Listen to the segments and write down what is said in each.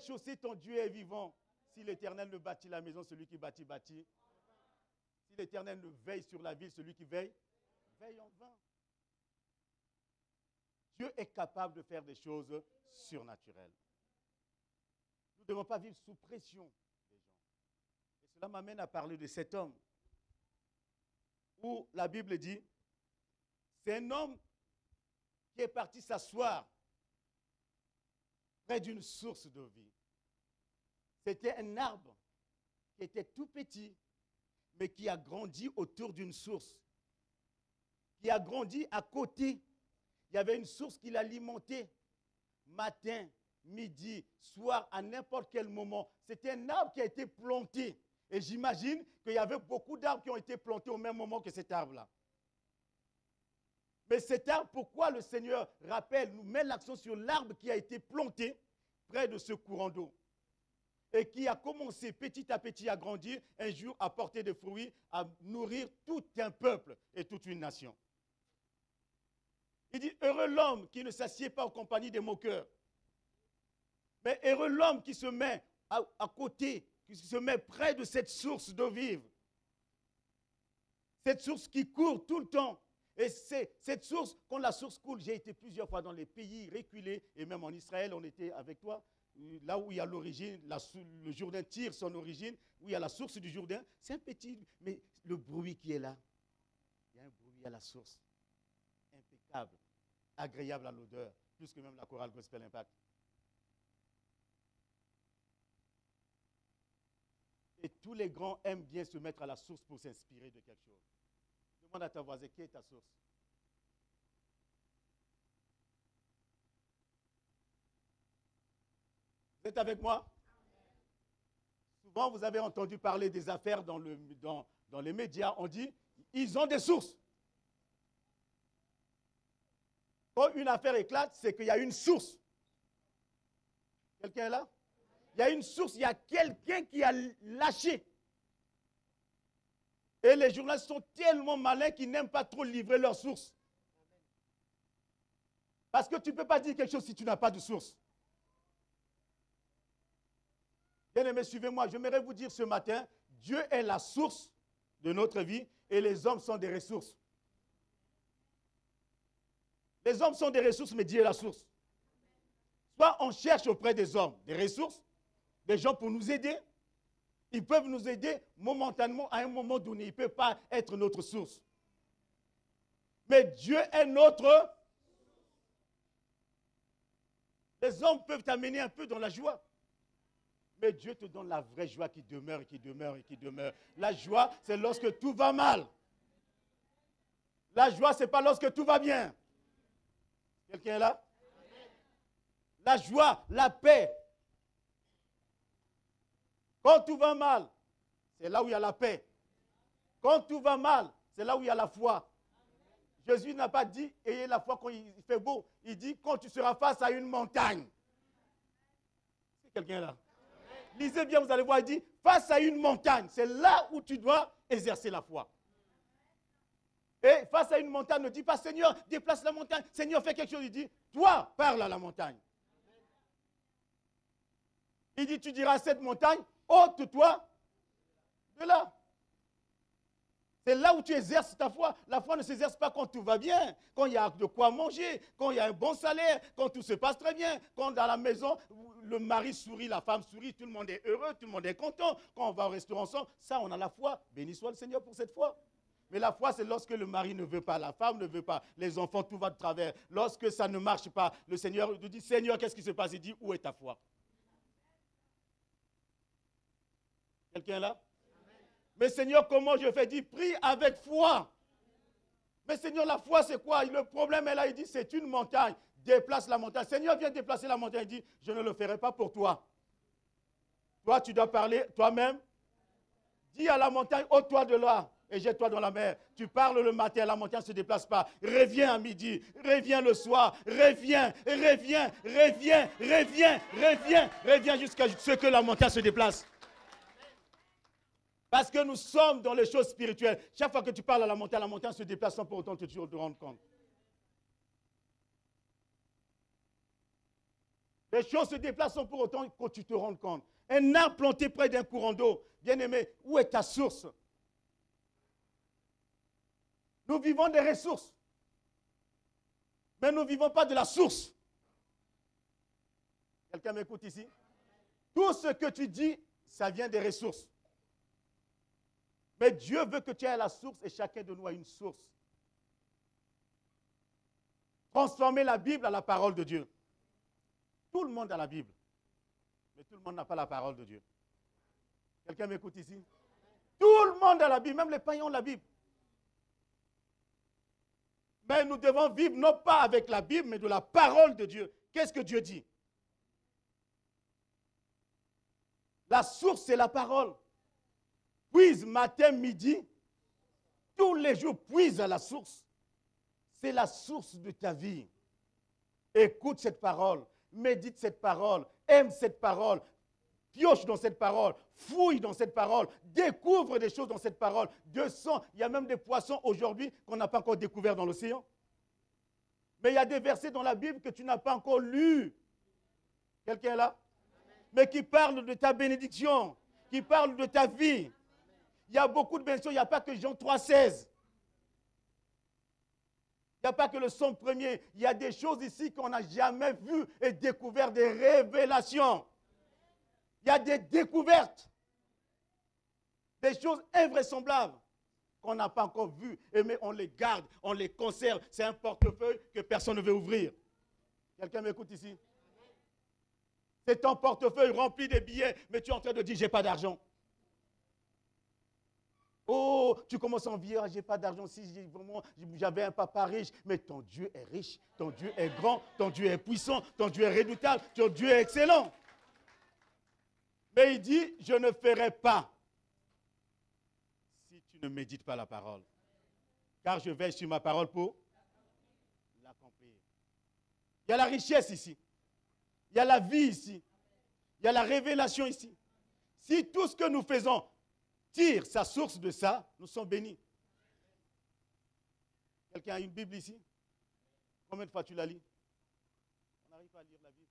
rez-de-chaussée, ton Dieu est vivant. Si l'Éternel ne bâtit la maison, celui qui bâtit, bâtit. Si l'Éternel ne veille sur la ville, celui qui veille, veille en vain. Dieu est capable de faire des choses surnaturelles. Nous ne devons pas vivre sous pression des gens. Et cela m'amène à parler de cet homme où la Bible dit, c'est un homme qui est parti s'asseoir près d'une source d'eau vive. C'était un arbre qui était tout petit, mais qui a grandi autour d'une source, qui a grandi à côté. Il y avait une source qui l'alimentait matin, midi, soir, à n'importe quel moment. C'était un arbre qui a été planté. Et j'imagine qu'il y avait beaucoup d'arbres qui ont été plantés au même moment que cet arbre-là. Mais cet arbre, pourquoi le Seigneur rappelle, nous met l'accent sur l'arbre qui a été planté près de ce courant d'eau et qui a commencé petit à petit à grandir, un jour à porter des fruits, à nourrir tout un peuple et toute une nation. Il dit, heureux l'homme qui ne s'assied pas en compagnie des moqueurs, mais heureux l'homme qui se met à côté, qui se met près de cette source d'eau vive. Cette source qui court tout le temps. Et c'est cette source, quand la source coule, j'ai été plusieurs fois dans les pays reculés, et même en Israël, on était avec toi, là où il y a l'origine, le Jourdain tire son origine, où il y a la source du Jourdain, c'est un petit, mais le bruit qui est là, il y a un bruit à la source, impeccable, agréable à l'odeur, plus que même la chorale Gospel Impact. Et tous les grands aiment bien se mettre à la source pour s'inspirer de quelque chose. Demande à ta voisine, qui est ta source? Vous êtes avec moi? Souvent, vous avez entendu parler des affaires dans les médias. On dit, ils ont des sources. Quand une affaire éclate, c'est qu'il y a une source. Quelqu'un est là? Il y a une source, il y a quelqu'un qui a lâché. Et les journalistes sont tellement malins qu'ils n'aiment pas trop livrer leur source. Parce que tu ne peux pas dire quelque chose si tu n'as pas de source. Bien-aimés, suivez-moi. J'aimerais vous dire ce matin, Dieu est la source de notre vie et les hommes sont des ressources. Les hommes sont des ressources, mais Dieu est la source. Soit on cherche auprès des hommes des ressources, des gens pour nous aider. Ils peuvent nous aider momentanément à un moment donné. Ils ne peuvent pas être notre source. Mais Dieu est notre. Les hommes peuvent t'amener un peu dans la joie. Mais Dieu te donne la vraie joie qui demeure et qui demeure et qui demeure. La joie, c'est lorsque tout va mal. La joie, ce n'est pas lorsque tout va bien. Quelqu'un est là? La joie, la paix. Quand tout va mal, c'est là où il y a la paix. Quand tout va mal, c'est là où il y a la foi. Jésus n'a pas dit « ayez la foi quand il fait beau ». Il dit « quand tu seras face à une montagne ». C'est quelqu'un là. Lisez bien, vous allez voir, il dit « face à une montagne ». C'est là où tu dois exercer la foi. Et face à une montagne, ne dis pas « Seigneur, déplace la montagne ». Seigneur, fais quelque chose. Il dit « toi, parle à la montagne ». Il dit « tu diras à cette montagne ». Ôte-toi de là. C'est là où tu exerces ta foi. La foi ne s'exerce pas quand tout va bien, quand il y a de quoi manger, quand il y a un bon salaire, quand tout se passe très bien, quand dans la maison, le mari sourit, la femme sourit, tout le monde est heureux, tout le monde est content. Quand on va au restaurant ensemble, ça, on a la foi. Béni soit le Seigneur pour cette foi. Mais la foi, c'est lorsque le mari ne veut pas, la femme ne veut pas, les enfants, tout va de travers. Lorsque ça ne marche pas, le Seigneur nous dit, Seigneur, qu'est-ce qui se passe? Il dit, où est ta foi? Quelqu'un là? Amen. Mais Seigneur, comment je fais? Dis, prie avec foi. Mais Seigneur, la foi, c'est quoi? Le problème est là, il dit, c'est une montagne. Déplace la montagne. Seigneur, viens déplacer la montagne. Il dit, je ne le ferai pas pour toi. Toi, tu dois parler toi-même. Dis à la montagne, ôte-toi de là et jette-toi dans la mer. Tu parles le matin, la montagne ne se déplace pas. Reviens à midi, reviens le soir, reviens jusqu'à ce que la montagne se déplace. Parce que nous sommes dans les choses spirituelles. Chaque fois que tu parles à la montagne se déplace sans pour autant te rendre compte. Les choses se déplacent sans pour autant que tu te rendes compte. Un arbre planté près d'un courant d'eau, bien-aimé, où est ta source? Nous vivons des ressources, mais nous ne vivons pas de la source. Quelqu'un m'écoute ici? Tout ce que tu dis, ça vient des ressources. Mais Dieu veut que tu aies la source et chacun de nous a une source. Transformer la Bible à la parole de Dieu. Tout le monde a la Bible, mais tout le monde n'a pas la parole de Dieu. Quelqu'un m'écoute ici? Tout le monde a la Bible, même les païens ont la Bible. Mais nous devons vivre non pas avec la Bible, mais de la parole de Dieu. Qu'est-ce que Dieu dit? La source, c'est la parole. Puise matin, midi, tous les jours, puise à la source. C'est la source de ta vie. Écoute cette parole, médite cette parole, aime cette parole, pioche dans cette parole, fouille dans cette parole, découvre des choses dans cette parole. Il y a même des poissons aujourd'hui qu'on n'a pas encore découverts dans l'océan. Mais il y a des versets dans la Bible que tu n'as pas encore lus. Quelqu'un est là? Mais qui parlent de ta bénédiction, qui parlent de ta vie. Il y a beaucoup de bénédictions, il n'y a pas que Jean 3,16. Il n'y a pas que le psaume premier. Il y a des choses ici qu'on n'a jamais vues et découvert, des révélations. Il y a des découvertes. Des choses invraisemblables qu'on n'a pas encore vues. Mais on les garde, on les conserve. C'est un portefeuille que personne ne veut ouvrir. Quelqu'un m'écoute ici? C'est ton portefeuille rempli de billets, mais tu es en train de dire, je n'ai pas d'argent. Oh, tu commences à envier, je n'ai pas d'argent. Si j'avais un papa riche, mais ton Dieu est riche, ton Dieu est grand, ton Dieu est puissant, ton Dieu est redoutable, ton Dieu est excellent. Mais il dit, je ne ferai pas si tu ne médites pas la parole. Car je veille sur ma parole pour l'accomplir. Il y a la richesse ici. Il y a la vie ici. Il y a la révélation ici. Si tout ce que nous faisons tire sa source de ça, nous sommes bénis. Quelqu'un a une Bible ici? Combien de fois tu la lis? On n'arrive pas à lire la Bible.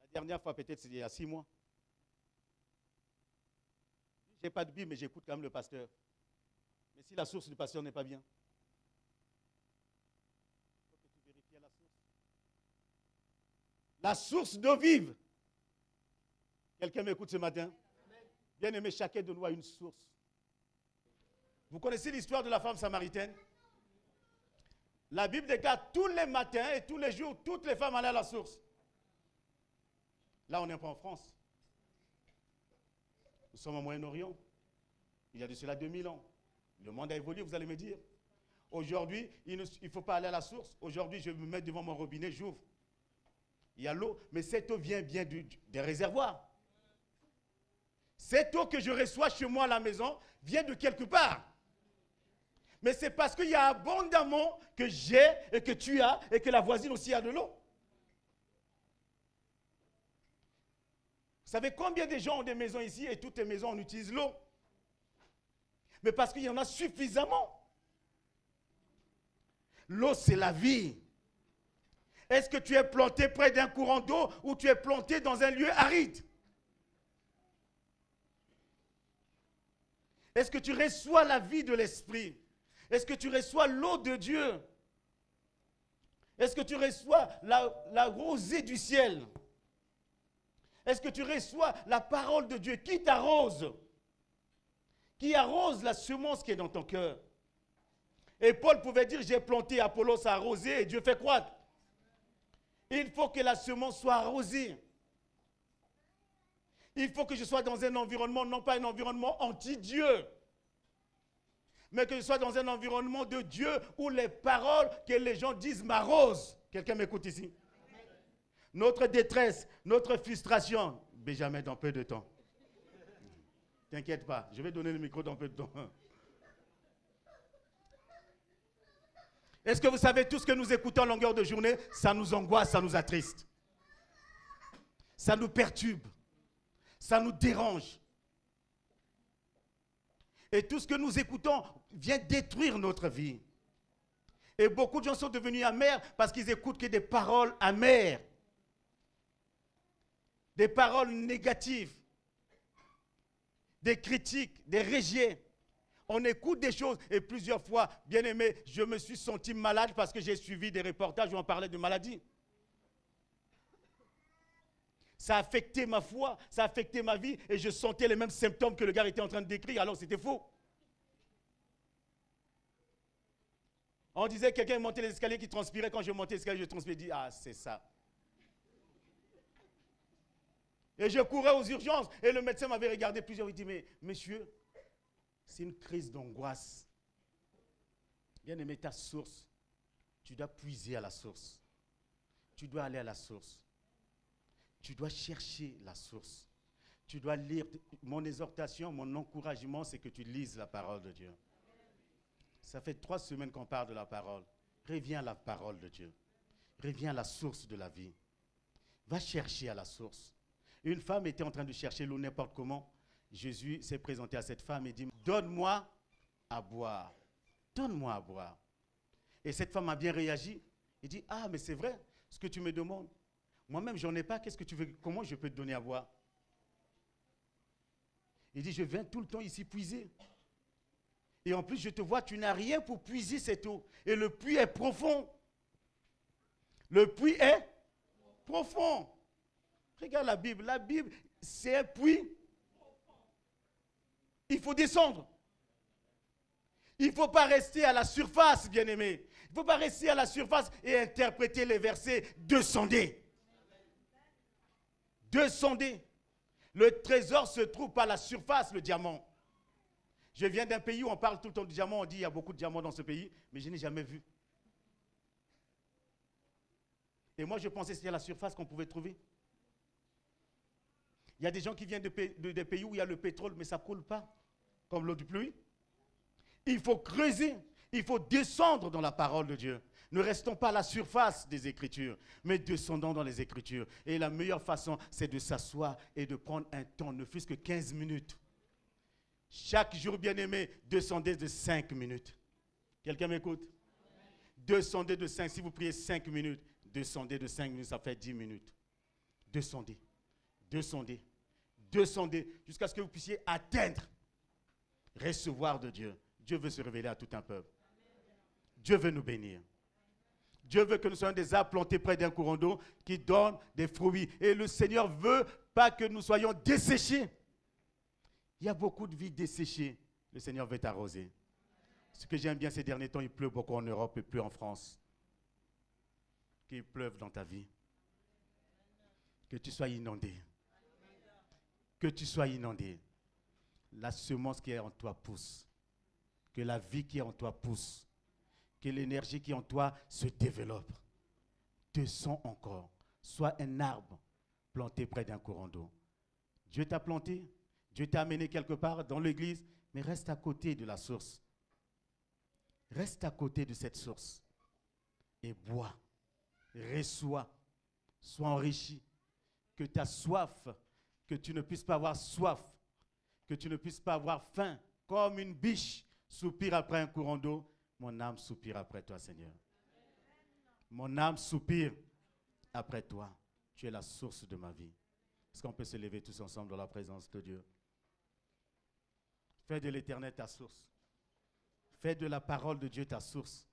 La dernière fois, peut-être, c'était il y a 6 mois. Je n'ai pas de Bible, mais j'écoute quand même le pasteur. Mais si la source du pasteur n'est pas bien, il faut que tu vérifies la source. La source d'eau vive. Quelqu'un m'écoute ce matin? Bien-aimé, chacun de nous a une source. Vous connaissez l'histoire de la femme samaritaine? La Bible déclare tous les matins et tous les jours, toutes les femmes allaient à la source. Là, on n'est pas en France. Nous sommes au Moyen-Orient. Il y a de cela 2000 ans. Le monde a évolué, vous allez me dire. Aujourd'hui, il ne faut pas aller à la source. Aujourd'hui, je me mets devant mon robinet, j'ouvre. Il y a l'eau, mais cette eau vient bien des réservoirs. Cette eau que je reçois chez moi à la maison vient de quelque part. Mais c'est parce qu'il y a abondamment que j'ai et que tu as et que la voisine aussi a de l'eau. Vous savez combien de gens ont des maisons ici et toutes les maisons on utilise l'eau? Mais parce qu'il y en a suffisamment. L'eau, c'est la vie. Est-ce que tu es planté près d'un courant d'eau ou tu es planté dans un lieu aride? Est-ce que tu reçois la vie de l'Esprit? Est-ce que tu reçois l'eau de Dieu? Est-ce que tu reçois la rosée du ciel? Est-ce que tu reçois la parole de Dieu qui t'arrose? Qui arrose la semence qui est dans ton cœur? Et Paul pouvait dire, j'ai planté, Apollos a arrosé et Dieu fait croître. Il faut que la semence soit arrosée. Il faut que je sois dans un environnement, non pas un environnement anti-Dieu, mais que je sois dans un environnement de Dieu où les paroles que les gens disent m'arrosent. Quelqu'un m'écoute ici? Notre détresse, notre frustration, Benjamin, dans peu de temps. T'inquiète pas, je vais donner le micro dans peu de temps. Est-ce que vous savez, tout ce que nous écoutons en longueur de journée, ça nous angoisse, ça nous attriste. Ça nous perturbe. Ça nous dérange. Et tout ce que nous écoutons vient détruire notre vie. Et beaucoup de gens sont devenus amers parce qu'ils écoutent que des paroles amères. des paroles négatives, des critiques, des rejets. On écoute des choses et plusieurs fois, bien aimé, je me suis senti malade parce que j'ai suivi des reportages où on parlait de maladie. Ça a affecté ma foi, ça a affecté ma vie et je sentais les mêmes symptômes que le gars était en train de décrire, alors c'était faux. On disait que quelqu'un montait les escaliers qui transpirait. Quand je montais les escaliers, je transpirais. Je dis, ah, c'est ça. Et je courais aux urgences. Et le médecin m'avait regardé plusieurs fois. Il dit, mais monsieur, c'est une crise d'angoisse. Bien aimé, ta source. Tu dois puiser à la source. Tu dois aller à la source. Tu dois chercher la source. Tu dois lire. Mon exhortation, mon encouragement, c'est que tu lises la parole de Dieu. Ça fait 3 semaines qu'on parle de la parole. Reviens à la parole de Dieu. Reviens à la source de la vie. Va chercher à la source. Une femme était en train de chercher l'eau n'importe comment. Jésus s'est présenté à cette femme et dit, donne-moi à boire. Donne-moi à boire. Et cette femme a bien réagi. Elle dit, ah, mais c'est vrai, ce que tu me demandes. Moi-même, j'en ai pas. Qu'est-ce que tu veux? Comment je peux te donner à boire? Il dit, je viens tout le temps ici puiser. Et en plus, je te vois, tu n'as rien pour puiser cette eau. Et le puits est profond. Le puits est profond. Regarde la Bible. La Bible, c'est un puits. Il faut descendre. Il ne faut pas rester à la surface, bien-aimé. Il ne faut pas rester à la surface et interpréter les versets. Descendez. Descendez. Le trésor se trouve pas à la surface, le diamant. Je viens d'un pays où on parle tout le temps du diamant. On dit qu'il y a beaucoup de diamants dans ce pays, mais je n'ai jamais vu. Et moi, je pensais que c'était à la surface qu'on pouvait trouver. Il y a des gens qui viennent des pays où il y a le pétrole, mais ça ne coule pas, comme l'eau du pluie. Il faut creuser, il faut descendre dans la parole de Dieu. Ne restons pas à la surface des Écritures, mais descendons dans les Écritures. Et la meilleure façon, c'est de s'asseoir et de prendre un temps, ne fût-ce que 15 minutes. Chaque jour, bien-aimé, descendez de 5 minutes. Quelqu'un m'écoute? Descendez de 5, si vous priez 5 minutes, descendez de 5 minutes, ça fait 10 minutes. Descendez, descendez, descendez, jusqu'à ce que vous puissiez atteindre, recevoir de Dieu. Dieu veut se révéler à tout un peuple. Dieu veut nous bénir. Dieu veut que nous soyons des arbres plantés près d'un courant d'eau qui donnent des fruits. Et le Seigneur ne veut pas que nous soyons desséchés. Il y a beaucoup de vies desséchées. Le Seigneur veut t'arroser. Ce que j'aime bien ces derniers temps, il pleut beaucoup en Europe et plus en France. Qu'il pleuve dans ta vie. Que tu sois inondé. Que tu sois inondé. La semence qui est en toi pousse. Que la vie qui est en toi pousse. Que l'énergie qui est en toi se développe. Descends encore. Sois un arbre planté près d'un courant d'eau. Dieu t'a planté. Dieu t'a amené quelque part dans l'église, mais reste à côté de la source. Reste à côté de cette source et bois, reçois, sois enrichi, que ta soif, que tu ne puisses pas avoir soif, que tu ne puisses pas avoir faim, comme une biche soupire après un courant d'eau. Mon âme soupire après toi, Seigneur. Mon âme soupire après toi. Tu es la source de ma vie. Est-ce qu'on peut se lever tous ensemble dans la présence de Dieu? Fais de l'Éternel ta source. Fais de la parole de Dieu ta source.